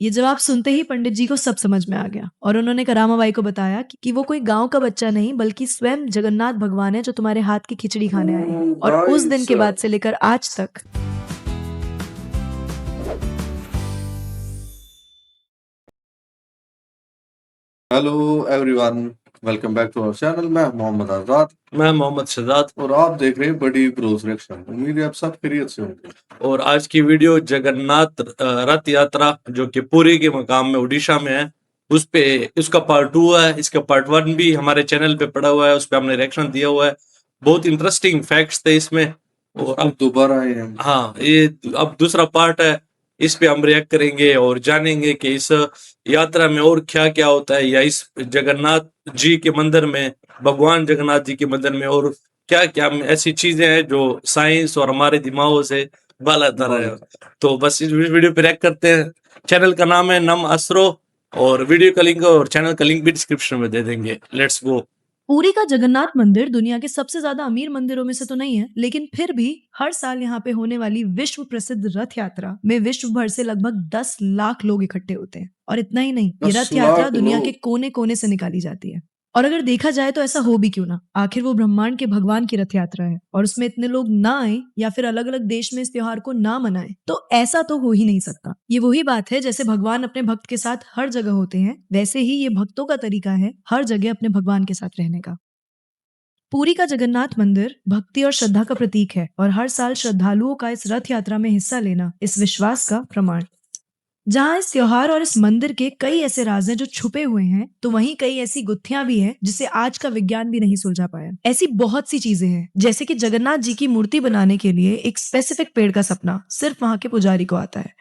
ये जवाब सुनते ही पंडित जी को सब समझ में आ गया और उन्होंने करामाबाई को बताया कि वो कोई गांव का बच्चा नहीं बल्कि स्वयं जगन्नाथ भगवान है जो तुम्हारे हाथ की खिचड़ी खाने आए हैं। और उस दिन के बाद से लेकर आज तक hello everyone, welcome back to our channel. मैं मोहम्मद आजाद। मैं मोहम्मद शहजाद और आप देख रहे हैं बड़ी ब्रोस रिएक्शन। उम्मीद है आप सब खैरियत से होंगे। और आज की वीडियो जगन्नाथ रथ यात्रा जो कि पुरी के मकाम में उड़ीसा में है उस पे उसका पार्ट 2 है। इसका पार्ट 1 भी हमारे चैनल पे पड़ा हुआ है, उस पे हमने रिएक्शन दिया हुआ है। बहुत इंटरेस्टिंग फैक्ट्स थे इसमें। और अब दोबारा आए हैं। हाँ, ये अब दूसरा पार्ट है, इस पे हम रिएक्ट करेंगे और जानेंगे कि इस यात्रा में और क्या क्या होता है, या इस जगन्नाथ जी के मंदिर में, भगवान जगन्नाथ जी के मंदिर में और क्या क्या ऐसी चीजें हैं जो साइंस और हमारे दिमागों से बालातर है। तो बस इस वीडियो पे रिएक्ट करते हैं। चैनल का नाम है नम असरो और वीडियो का लिंक और चैनल का लिंक भी डिस्क्रिप्शन में दे देंगे। Let's go. पुरी का जगन्नाथ मंदिर दुनिया के सबसे ज्यादा अमीर मंदिरों में से तो नहीं है, लेकिन फिर भी हर साल यहाँ पे होने वाली विश्व प्रसिद्ध रथ यात्रा में विश्व भर से लगभग 10 लाख लोग इकट्ठे होते हैं। और इतना ही नहीं, ये 10 रथ यात्रा लाख दुनिया लोग। के कोने कोने से निकाली जाती है। और अगर देखा जाए तो ऐसा हो भी क्यों ना, आखिर वो ब्रह्मांड के भगवान की रथ यात्रा है और उसमें इतने लोग ना आए या फिर अलग अलग देश में इस त्योहार को ना मनाएं, तो ऐसा तो हो ही नहीं सकता। ये वही बात है, जैसे भगवान अपने भक्त के साथ हर जगह होते हैं, वैसे ही ये भक्तों का तरीका है हर जगह अपने भगवान के साथ रहने का। पुरी का जगन्नाथ मंदिर भक्ति और श्रद्धा का प्रतीक है और हर साल श्रद्धालुओं का इस रथ यात्रा में हिस्सा लेना इस विश्वास का प्रमाण। जहाँ इस त्योहार और इस मंदिर के कई ऐसे राज हैं जो छुपे हुए हैं, तो वहीं कई ऐसी गुत्थियां भी हैं जिसे आज का विज्ञान भी नहीं सुलझा पाया। ऐसी बहुत सी चीजें हैं, जैसे कि जगन्नाथ जी की मूर्ति बनाने के लिए एक स्पेसिफिक पेड़ का सपना सिर्फ वहां के पुजारी को आता है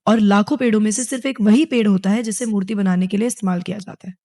और लाखों पेड़ों में से सिर्फ एक वही पेड़ होता है जिसे मूर्ति बनाने के लिए इस्तेमाल किया जाता है।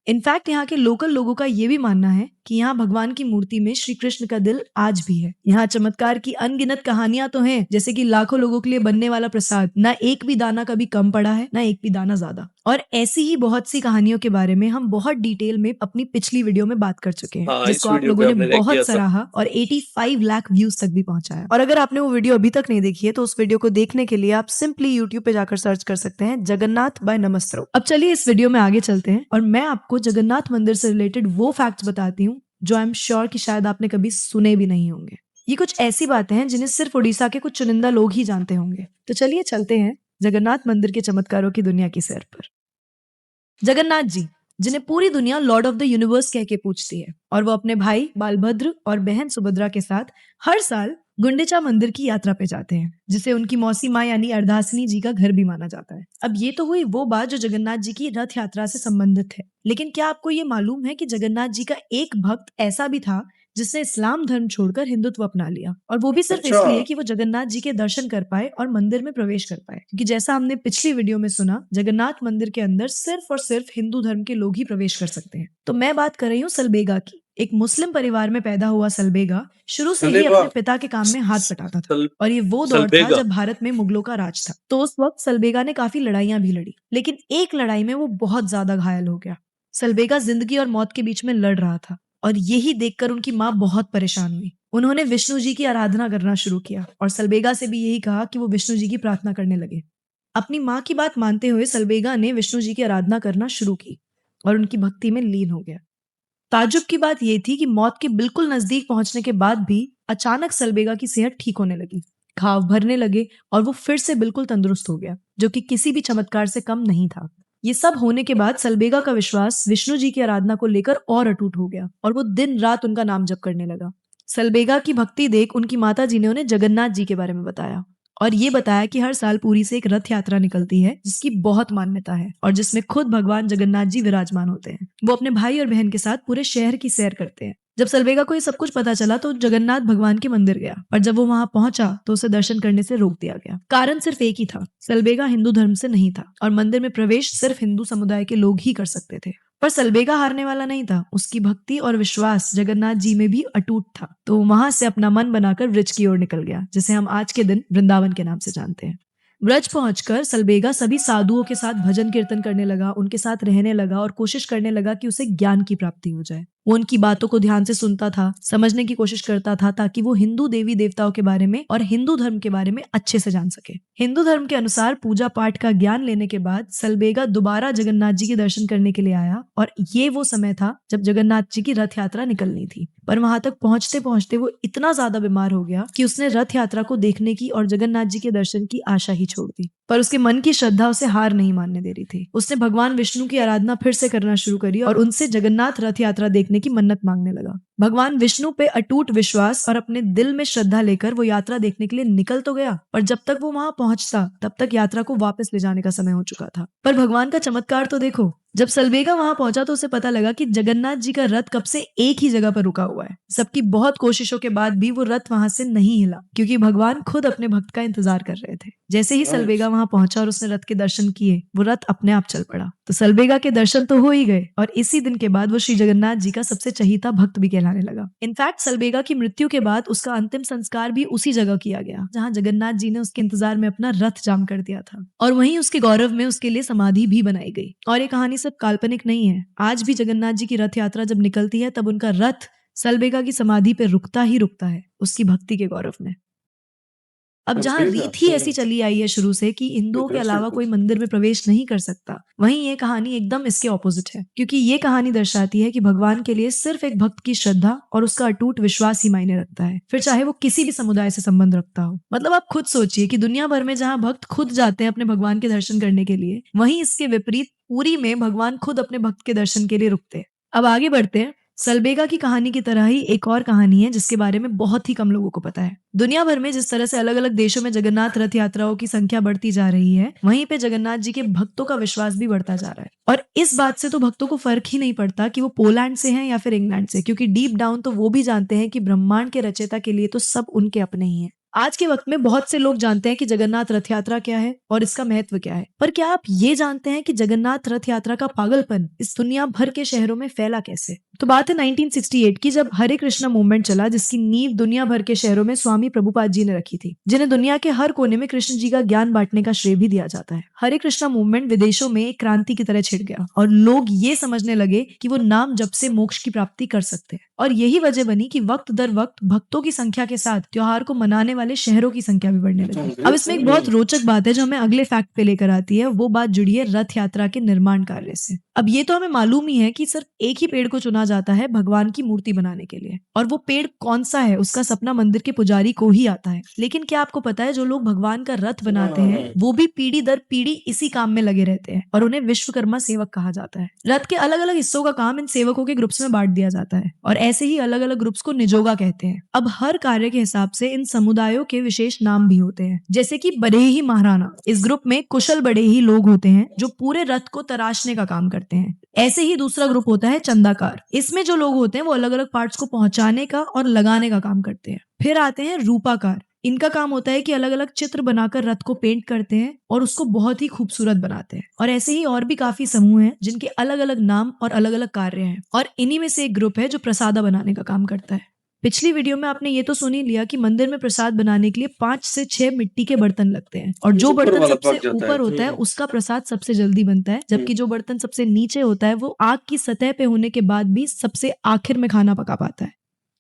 इनफैक्ट यहाँ के लोकल लोगों का ये भी मानना है कि यहाँ भगवान की मूर्ति में श्री कृष्ण का दिल आज भी है। यहाँ चमत्कार की अनगिनत कहानियां तो हैं, जैसे कि लाखों लोगों के लिए बनने वाला प्रसाद ना एक भी दाना कभी कम पड़ा है, ना एक भी दाना ज्यादा। और ऐसी ही बहुत सी कहानियों के बारे में हम बहुत डिटेल में अपनी पिछली वीडियो में बात कर चुके हैं, हाँ, जिसको इस आप वीडियो लोगों पे ने हमने react किया बहुत था। सराहा और 85 लाख व्यूज तक भी पहुंचाया। और अगर आपने वो वीडियो अभी तक नहीं देखी है तो उस वीडियो को देखने के लिए आप सिंपली यूट्यूब पे जाकर सर्च कर सकते हैं जगन्नाथ बाय नमस्रो। अब चलिए इस वीडियो में आगे चलते हैं और मैं आपको जगन्नाथ मंदिर से रिलेटेड वो फैक्ट्स बताती हूँ जो आई एम श्योर कि शायद आपने कभी सुने भी नहीं होंगे। ये कुछ ऐसी बातें हैं जिन्हें सिर्फ उड़ीसा के कुछ चुनिंदा लोग ही जानते होंगे। तो चलिए चलते हैं जगन्नाथ मंदिर के चमत्कारों की दुनिया की सैर पर। जगन्नाथ जी, जिन्हें पूरी दुनिया लॉर्ड ऑफ द यूनिवर्स कह के पूछती है, और वो अपने भाई बालभद्र और बहन सुभद्रा के साथ हर साल गुंडिचा मंदिर की यात्रा पे जाते हैं, जिसे उनकी मौसी माँ यानी अर्धासिनी जी का घर भी माना जाता है। अब ये तो हुई वो बात जो जगन्नाथ जी की रथ यात्रा से संबंधित है, लेकिन क्या आपको ये मालूम है कि जगन्नाथ जी का एक भक्त ऐसा भी था जिसने इस्लाम धर्म छोड़कर हिंदुत्व अपना लिया, और वो भी सिर्फ अच्छा। इसलिए कि वो जगन्नाथ जी के दर्शन कर पाए और मंदिर में प्रवेश कर पाए, क्योंकि जैसा हमने पिछली वीडियो में सुना, जगन्नाथ मंदिर के अंदर सिर्फ और सिर्फ हिंदू धर्म के लोग ही प्रवेश कर सकते हैं। तो मैं बात कर रही हूँ सलबेगा की। एक मुस्लिम परिवार में पैदा हुआ सलबेगा शुरू से ही अपने पिता के काम में हाथ बटाता था, और ये वो दौर था जब भारत में मुगलों का राज था। तो उस वक्त सलबेगा ने काफी लड़ाइयां भी लड़ी, लेकिन एक लड़ाई में वो बहुत ज्यादा घायल हो गया। सलबेगा जिंदगी और मौत के बीच में लड़ रहा था, और यही देखकर उनकी माँ बहुत परेशान हुई। उन्होंने विष्णु जी की आराधना करना शुरू किया और सलबेगा से भी यही कहा कि वो विष्णु जी की प्रार्थना करने लगे। अपनी माँ की बात मानते हुए सलबेगा ने विष्णु जी की आराधना करना शुरू की और उनकी भक्ति में लीन हो गया। ताज्जुब की बात यह थी कि मौत के बिल्कुल नजदीक पहुंचने के बाद भी अचानक सलबेगा की सेहत ठीक होने लगी, घाव भरने लगे और वो फिर से बिल्कुल तंदुरुस्त हो गया, जो कि किसी भी चमत्कार से कम नहीं था। ये सब होने के बाद सलबेगा का विश्वास विष्णु जी की आराधना को लेकर और अटूट हो गया और वो दिन रात उनका नाम जप करने लगा। सलबेगा की भक्ति देख उनकी माता जी ने उन्हें जगन्नाथ जी के बारे में बताया और ये बताया कि हर साल पुरी से एक रथ यात्रा निकलती है जिसकी बहुत मान्यता है और जिसमें खुद भगवान जगन्नाथ जी विराजमान होते हैं। वो अपने भाई और बहन के साथ पूरे शहर की सैर करते हैं। जब सलबेगा को ये सब कुछ पता चला तो जगन्नाथ भगवान के मंदिर गया, और जब वो वहां पहुंचा तो उसे दर्शन करने से रोक दिया गया। कारण सिर्फ एक ही था, सलबेगा हिंदू धर्म से नहीं था और मंदिर में प्रवेश सिर्फ हिंदू समुदाय के लोग ही कर सकते थे। पर सलबेगा हारने वाला नहीं था, उसकी भक्ति और विश्वास जगन्नाथ जी में भी अटूट था। तो वहां से अपना मन बनाकर ब्रज की ओर निकल गया, जिसे हम आज के दिन वृंदावन के नाम से जानते हैं। ब्रज पहुंचकर सलबेगा सभी साधुओं के साथ भजन कीर्तन करने लगा, उनके साथ रहने लगा और कोशिश करने लगा कि उसे ज्ञान की प्राप्ति हो जाए। वो उनकी बातों को ध्यान से सुनता था, समझने की कोशिश करता था, ताकि वो हिंदू देवी देवताओं के बारे में और हिंदू धर्म के बारे में अच्छे से जान सके। हिंदू धर्म के अनुसार पूजा पाठ का ज्ञान लेने के बाद सलबेगा दोबारा जगन्नाथ जी के दर्शन करने के लिए आया, और ये वो समय था जब जगन्नाथ जी की रथ यात्रा निकलनी थी। पर वहां तक पहुंचते पहुंचते वो इतना ज्यादा बीमार हो गया कि उसने रथ यात्रा को देखने की और जगन्नाथ जी के दर्शन की आशा ही छोड़ दी। पर उसके मन की श्रद्धा उसे हार नहीं मानने दे रही थी। उसने भगवान विष्णु की आराधना फिर से करना शुरू करी और उनसे जगन्नाथ रथ यात्रा देखने की मन्नत मांगने लगा। भगवान विष्णु पे अटूट विश्वास और अपने दिल में श्रद्धा लेकर वो यात्रा देखने के लिए निकल तो गया, पर जब तक वो वहां पहुंचता तब तक यात्रा को वापस ले जाने का समय हो चुका था। पर भगवान का चमत्कार तो देखो, जब सलबेगा वहां पहुंचा तो उसे पता लगा कि जगन्नाथ जी का रथ कब से एक ही जगह पर रुका हुआ है। सबकी बहुत कोशिशों के बाद भी वो रथ वहां से नहीं हिला, क्योंकि भगवान खुद अपने भक्त का इंतजार कर रहे थे। जैसे ही सलबेगा वहां पहुंचा और उसने रथ के दर्शन किए, वो रथ अपने आप चल पड़ा। तो सलबेगा के दर्शन तो हो ही गए, और इसी दिन के बाद वो श्री जगन्नाथ जी का सबसे चहीता भक्त भी कहलाने लगा। इनफैक्ट सलबेगा की मृत्यु के बाद उसका अंतिम संस्कार भी उसी जगह किया गया जहां जगन्नाथ जी ने उसके इंतजार में अपना रथ जाम कर दिया था, और वहीं उसके गौरव में उसके लिए समाधि भी बनाई गई। और ये कहानी सिर्फ काल्पनिक नहीं है। आज भी जगन्नाथ जी की रथ यात्रा जब निकलती है तब उनका रथ सलबेगा की समाधि पे रुकता ही रुकता है, उसकी भक्ति के गौरव में। अब जहाँ रीत ही ऐसी चली आई है शुरू से कि हिंदुओं के अलावा कोई मंदिर में प्रवेश नहीं कर सकता, वहीं ये कहानी एकदम इसके ऑपोजिट है, क्योंकि ये कहानी दर्शाती है कि भगवान के लिए सिर्फ एक भक्त की श्रद्धा और उसका अटूट विश्वास ही मायने रखता है, फिर चाहे वो किसी भी समुदाय से संबंध रखता हो। मतलब आप खुद सोचिए कि दुनिया भर में जहाँ भक्त खुद जाते हैं अपने भगवान के दर्शन करने के लिए, वहीं इसके विपरीत पुरी में भगवान खुद अपने भक्त के दर्शन के लिए रुकते हैं। अब आगे बढ़ते हैं। सलबेगा की कहानी की तरह ही एक और कहानी है जिसके बारे में बहुत ही कम लोगों को पता है। दुनिया भर में जिस तरह से अलग अलग देशों में जगन्नाथ रथ यात्राओं की संख्या बढ़ती जा रही है, वहीं पे जगन्नाथ जी के भक्तों का विश्वास भी बढ़ता जा रहा है। और इस बात से तो भक्तों को फर्क ही नहीं पड़ता कि वो पोलैंड से हैं या फिर इंग्लैंड से, क्योंकि डीप डाउन तो वो भी जानते हैं कि ब्रह्मांड के रचयिता के लिए तो सब उनके अपने ही हैं। आज के वक्त में बहुत से लोग जानते हैं कि जगन्नाथ रथ यात्रा क्या है और इसका महत्व क्या है, पर क्या आप ये जानते हैं कि जगन्नाथ रथ यात्रा का पागलपन इस दुनिया भर के शहरों में फैला कैसे? तो बात है 1968 की, जब हरे कृष्णा मूवमेंट चला, जिसकी नींव दुनिया भर के शहरों में स्वामी प्रभुपाद जी ने रखी थी, जिन्हें दुनिया के हर कोने में कृष्ण जी का ज्ञान बांटने का श्रेय भी दिया जाता है। हरे कृष्णा मूवमेंट विदेशों में एक क्रांति की तरह छिड़ गया और लोग ये समझने लगे कि वो नाम जप से मोक्ष की प्राप्ति कर सकते हैं, और यही वजह बनी कि वक्त दर वक्त भक्तों की संख्या के साथ त्योहार को मनाने वाले शहरों की संख्या भी बढ़ने लगी। अब इसमें एक बहुत रोचक बात है जो हमें अगले फैक्ट पे लेकर आती है, वो बात जुड़ी है रथ यात्रा के निर्माण कार्य से। अब ये तो हमें मालूम ही है कि सिर्फ एक ही पेड़ को चुना जाता है भगवान की मूर्ति बनाने के लिए, और वो पेड़ कौन सा है उसका सपना मंदिर के पुजारी को ही आता है। लेकिन क्या आपको पता है, जो लोग भगवान का रथ बनाते हैं वो भी पीढ़ी दर पीढ़ी इसी काम में लगे रहते हैं, और उन्हें विश्वकर्मा सेवक कहा जाता है। रथ के अलग अलग हिस्सों का काम इन सेवकों के ग्रुप्स में बांट दिया जाता है, और ऐसे ही अलग अलग ग्रुप्स को निजोगा कहते हैं। अब हर कार्य के हिसाब से इन समुदायों के विशेष नाम भी होते हैं, जैसे कि बड़ेही महाराणा। इस ग्रुप में कुशल बड़ेही लोग होते हैं जो पूरे रथ को तराशने का काम करते हैं। ऐसे ही दूसरा ग्रुप होता है चंदाकार। इसमें जो लोग होते हैं वो अलग अलग पार्ट्स को पहुंचाने का और लगाने का काम करते हैं। फिर आते हैं रूपाकार। इनका काम होता है कि अलग अलग चित्र बनाकर रथ को पेंट करते हैं और उसको बहुत ही खूबसूरत बनाते हैं। और ऐसे ही और भी काफी समूह हैं जिनके अलग अलग नाम और अलग अलग कार्य हैं, और इन्हीं में से एक ग्रुप है जो प्रसादा बनाने का काम करता है। पिछली वीडियो में आपने ये तो सुन ही लिया कि मंदिर में प्रसाद बनाने के लिए 5 से 6 मिट्टी के बर्तन लगते हैं, और जो बर्तन सबसे ऊपर होता है उसका प्रसाद सबसे जल्दी बनता है, जबकि जो बर्तन सबसे नीचे होता है वो आग की सतह पे होने के बाद भी सबसे आखिर में खाना पका पाता है।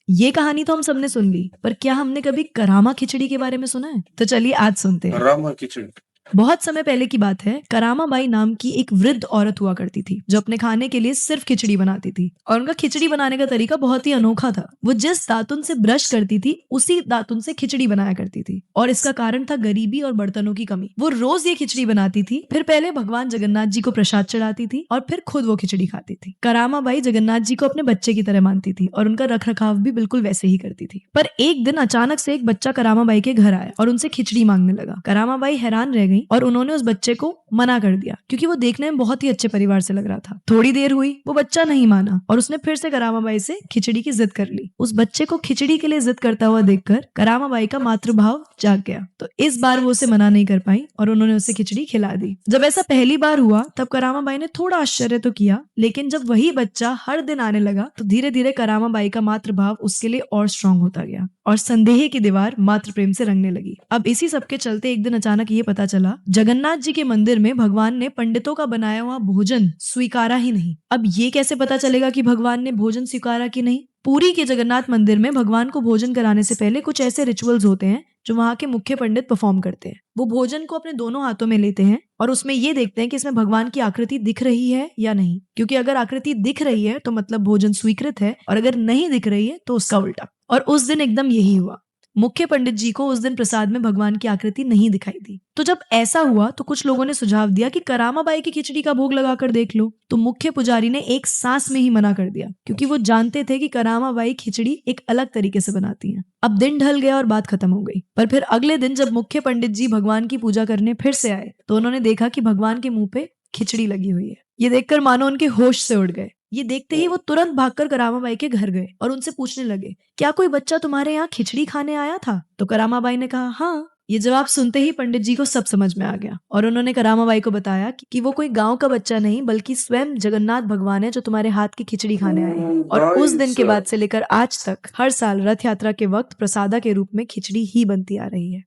ये कहानी तो हम सबने सुन ली, पर क्या हमने कभी करामा खिचड़ी के बारे में सुना है? तो चलिए आज सुनते हैं। करामा खिचड़ी। बहुत समय पहले की बात है। करामा बाई नाम की एक वृद्ध औरत हुआ करती थी जो अपने खाने के लिए सिर्फ खिचड़ी बनाती थी, और उनका खिचड़ी बनाने का तरीका बहुत ही अनोखा था। वो जिस दातुन से ब्रश करती थी उसी दातुन से खिचड़ी बनाया करती थी, और इसका कारण था गरीबी और बर्तनों की कमी। वो रोज ये खिचड़ी बनाती थी, फिर पहले भगवान जगन्नाथ जी को प्रसाद चढ़ाती थी और फिर खुद वो खिचड़ी खाती थी। करामा बाई जगन्नाथ जी को अपने बच्चे की तरह मानती थी और उनका रख रखाव भी बिल्कुल वैसे ही करती थी। पर एक दिन अचानक से एक बच्चा करामा बाई के घर आया और उनसे खिचड़ी मांगने लगा। करामा बाई हैरान रह गई और उन्होंने उस बच्चे को मना कर दिया, क्योंकि वो देखने में बहुत ही अच्छे परिवार से लग रहा था। थोड़ी देर हुई, वो बच्चा नहीं माना और उसने फिर से करामाबाई से खिचड़ी की जिद कर ली। उस बच्चे को खिचड़ी के लिए जिद करता हुआ देखकर करामाबाई का मातृभाव जाग गया, तो इस बार वो उसे मना नहीं कर पाई और उन्होंने उसे खिचड़ी खिला दी। जब ऐसा पहली बार हुआ तब करामाबाई ने थोड़ा आश्चर्य तो किया, लेकिन जब वही बच्चा हर दिन आने लगा तो धीरे धीरे करामाबाई का मातृभाव उसके लिए और स्ट्रांग होता गया और संदेह की दीवार मातृ प्रेम से रंगने लगी। अब इसी सब के चलते एक दिन अचानक ये पता चला चला, जगन्नाथ जी के मंदिर में भगवान ने पंडितों का बनाया हुआ भोजन स्वीकारा ही नहीं। अब ये कैसे पता चलेगा कि भगवान ने भोजन स्वीकारा कि नहीं? पुरी के जगन्नाथ मंदिर में भगवान को भोजन कराने से पहले कुछ ऐसे रिचुअल्स होते हैं जो वहाँ के मुख्य पंडित परफॉर्म करते हैं। वो भोजन को अपने दोनों हाथों में लेते हैं और उसमें ये देखते हैं कि इसमें भगवान की आकृति दिख रही है या नहीं, क्योंकि अगर आकृति दिख रही है तो मतलब भोजन स्वीकृत है, और अगर नहीं दिख रही है तो उसका उल्टा। और उस दिन एकदम यही हुआ। मुख्य पंडित जी को उस दिन प्रसाद में भगवान की आकृति नहीं दिखाई दी। तो जब ऐसा हुआ तो कुछ लोगों ने सुझाव दिया कि करामाबाई की खिचड़ी का भोग लगाकर देख लो। तो मुख्य पुजारी ने एक सांस में ही मना कर दिया, क्योंकि वो जानते थे कि करामाबाई खिचड़ी एक अलग तरीके से बनाती हैं। अब दिन ढल गया और बात खत्म हो गई। पर फिर अगले दिन जब मुख्य पंडित जी भगवान की पूजा करने फिर से आए तो उन्होंने देखा कि भगवान के मुंह पे खिचड़ी लगी हुई है। ये देखकर मानो उनके होश से उड़ गए। ये देखते ही वो तुरंत भागकर करामाबाई के घर गए और उनसे पूछने लगे, क्या कोई बच्चा तुम्हारे यहाँ खिचड़ी खाने आया था? तो करामाबाई ने कहा, हाँ। ये जवाब सुनते ही पंडित जी को सब समझ में आ गया और उन्होंने करामाबाई को बताया कि वो कोई गांव का बच्चा नहीं बल्कि स्वयं जगन्नाथ भगवान है जो तुम्हारे हाथ की खिचड़ी खाने आए हैं। और उस दिन के बाद से लेकर आज तक हर साल रथ यात्रा के वक्त प्रसादा के रूप में खिचड़ी ही बनती आ रही है।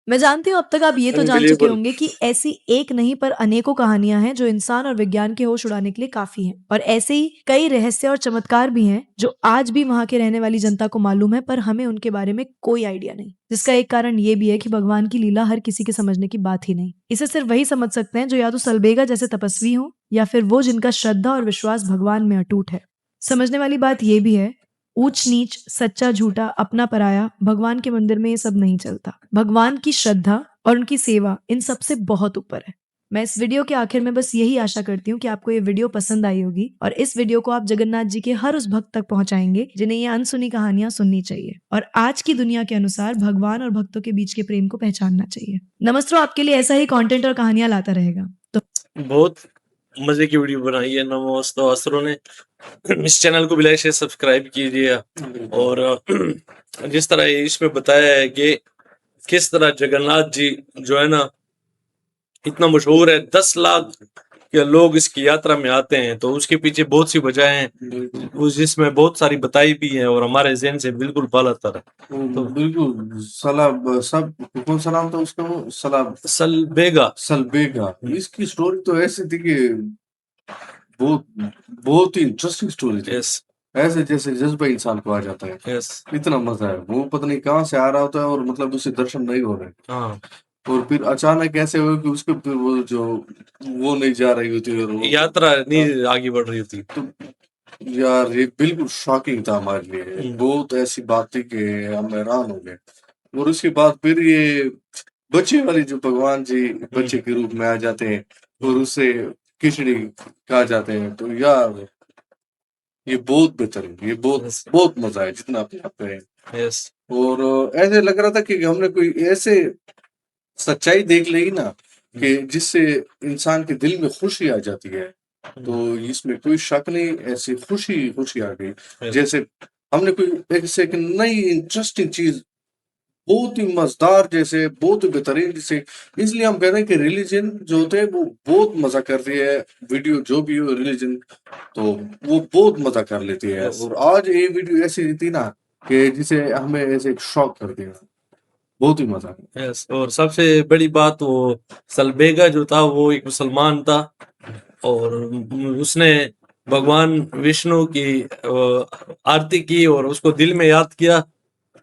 मैं जानती हूँ अब तक आप ये तो जान चुके Unbelievable. होंगे कि ऐसी एक नहीं पर अनेकों कहानियां हैं जो इंसान और विज्ञान के होश उड़ाने के लिए काफी हैं, और ऐसे ही कई रहस्य और चमत्कार भी हैं जो आज भी वहां के रहने वाली जनता को मालूम है, पर हमें उनके बारे में कोई आइडिया नहीं। जिसका एक कारण ये भी है कि भगवान की लीला हर किसी के समझने की बात ही नहीं। इसे सिर्फ वही समझ सकते हैं जो या तो सलबेगा जैसे तपस्वी हो या फिर वो जिनका श्रद्धा और विश्वास भगवान में अटूट है। समझने वाली बात यह भी है, ऊंच नीच, सच्चा झूठा, अपना पराया, भगवान के मंदिर में ये सब नहीं चलता। भगवान की श्रद्धा और उनकी सेवा इन सब से बहुत ऊपर है। मैं इस वीडियो के आखिर में बस यही आशा करती हूँ कि आपको ये वीडियो पसंद आई होगी और इस वीडियो को आप जगन्नाथ जी के हर उस भक्त तक पहुंचाएंगे जिन्हें ये अनसुनी कहानियां सुननी चाहिए और आज की दुनिया के अनुसार भगवान और भक्तों के बीच के प्रेम को पहचानना चाहिए। नमस्त्रो आपके लिए ऐसा ही कंटेंट और कहानियां लाता रहेगा। तो बहुत मजे की वीडियो बनाई है नमोस्तु अस्त्रों ने। इस चैनल को भी लाइक शेयर सब्सक्राइब कीजिए। और जिस तरह इसमें बताया है कि किस तरह जगन्नाथ जी जो है ना इतना मशहूर है, 10 लाख के लोग इसकी यात्रा में आते हैं, तो उसके पीछे बहुत सी वजह हैं उस जिसमें बहुत सारी बताई भी है और हमारे ज़हन से बिल्कुल बालातर है। तो बिल्कुल सलाब सब कौन सा नाम था उसका? वो सलाब सलबेगा। सलबेगा। इसकी स्टोरी तो ऐसी थी कि बहुत बहुत ही इंटरेस्टिंग स्टोरी थी। यस ऐसे जैसे जज्बा इंसान को आ जाता है, यस इतना मजा है। वो पता नहीं कहाँ से आ रहा होता है और मतलब उसे दर्शन नहीं हो रहे, हाँ, और फिर अचानक ऐसे हो कि उसके फिर वो जो वो नहीं जा रही होती और वो यात्रा नहीं आगे बढ़ रही थी। तो यार ये बिल्कुल शॉकिंग था हमारे लिए। बहुत ऐसी बात थी कि हम हैरान हो गए। और उसके बाद फिर ये बच्चे वाली जो भगवान जी बच्चे के रूप में आ जाते हैं और उससे खिचड़ी खा जाते हैं, तो यार ये बहुत बेहतर है। ये बहुत Yes. बहुत मजा है जितना आप यहाँ पे हैं। यस और ऐसे लग रहा था कि हमने कोई ऐसे सच्चाई देख लेगी ना कि जिससे इंसान के दिल में खुशी आ जाती है। तो इसमें कोई शक नहीं, ऐसी खुशी खुशी आ गई जैसे हमने कोई एक नई इंटरेस्टिंग चीज, बहुत ही मजेदार, जैसे बहुत ही बेहतरीन, जैसे इसलिए हम कहते हैं कि रिलीजन जो होते हैं वो बहुत मजा करती है। वीडियो जो भी हो रिलीजन, तो वो बहुत मजा कर लेती है। Yes. और आज ये वीडियो ऐसी थी ना कि जिसे हमें ऐसे शॉक कर दिया, बहुत ही मजा। यस और सबसे बड़ी बात, वो सलबेगा जो था वो एक मुसलमान था और उसने भगवान विष्णु की आरती की और उसको दिल में याद किया,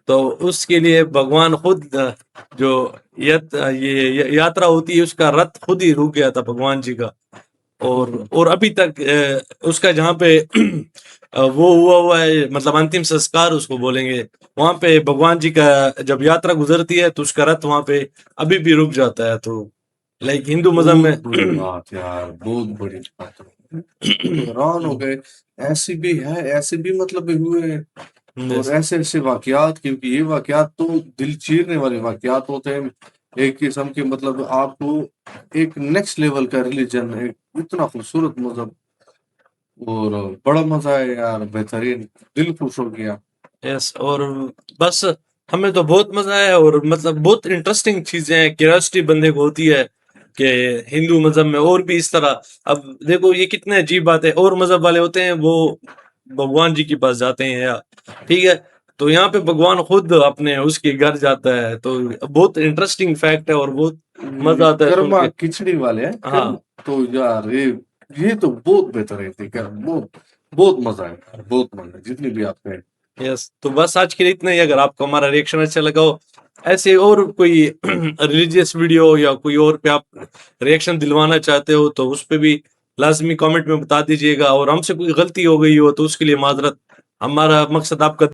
तो उसके लिए भगवान खुद जो ये यात्रा होती है उसका रथ खुद ही रुक गया था भगवान जी का। और अभी तक उसका जहाँ पे वो हुआ है, मतलब अंतिम संस्कार उसको बोलेंगे, वहां पे भगवान जी का जब यात्रा गुजरती है तो उसका रथ वहां पे अभी भी रुक जाता है। तो लाइक हिंदू मजहब बहुत बड़ी में बात यार, बहुत बड़ी बात है। हैरान हो गए। ऐसी भी है, ऐसे भी मतलब हुए हैं और ऐसे ऐसे वाकयात, क्योंकि ये वाकयात तो दिल चीरने वाले वाकयात होते हैं। एक किस्म के मतलब आपको एक नेक्स्ट लेवल का रिलीजन, एक इतना खूबसूरत मजहब, और बड़ा मजा है यार, बेहतरीन, दिल खुश हो गया। यस और बस हमें तो बहुत मजा आया और मतलब बहुत इंटरेस्टिंग चीजें हैं, क्यूरियोसिटी बंदे को होती है कि हिंदू मजहब में और भी इस तरह। अब देखो ये कितने अजीब बात है, और मजहब वाले होते हैं वो भगवान जी के पास जाते हैं या ठीक है, तो यहाँ पे भगवान खुद अपने उसके घर जाता है। तो बहुत इंटरेस्टिंग फैक्ट है और बहुत मजा आता है सुन कर्मा के। खिचड़ी वाले हैं हाँ। तो यार ये तो बहुत बेहतर है थी बहुत बहुत मजा है बहुत मजा है जितनी भी आप कहें। यस, तो बस आज के लिए इतना ही। अगर आपको हमारा रिएक्शन अच्छा लगा हो, ऐसे और कोई रिलीजियस वीडियो या कोई और पे आप रिएक्शन दिलवाना चाहते हो तो उस पे भी लाजमी कमेंट में बता दीजिएगा, और हमसे कोई गलती हो गई हो तो उसके लिए माजरत। हमारा मकसद आपका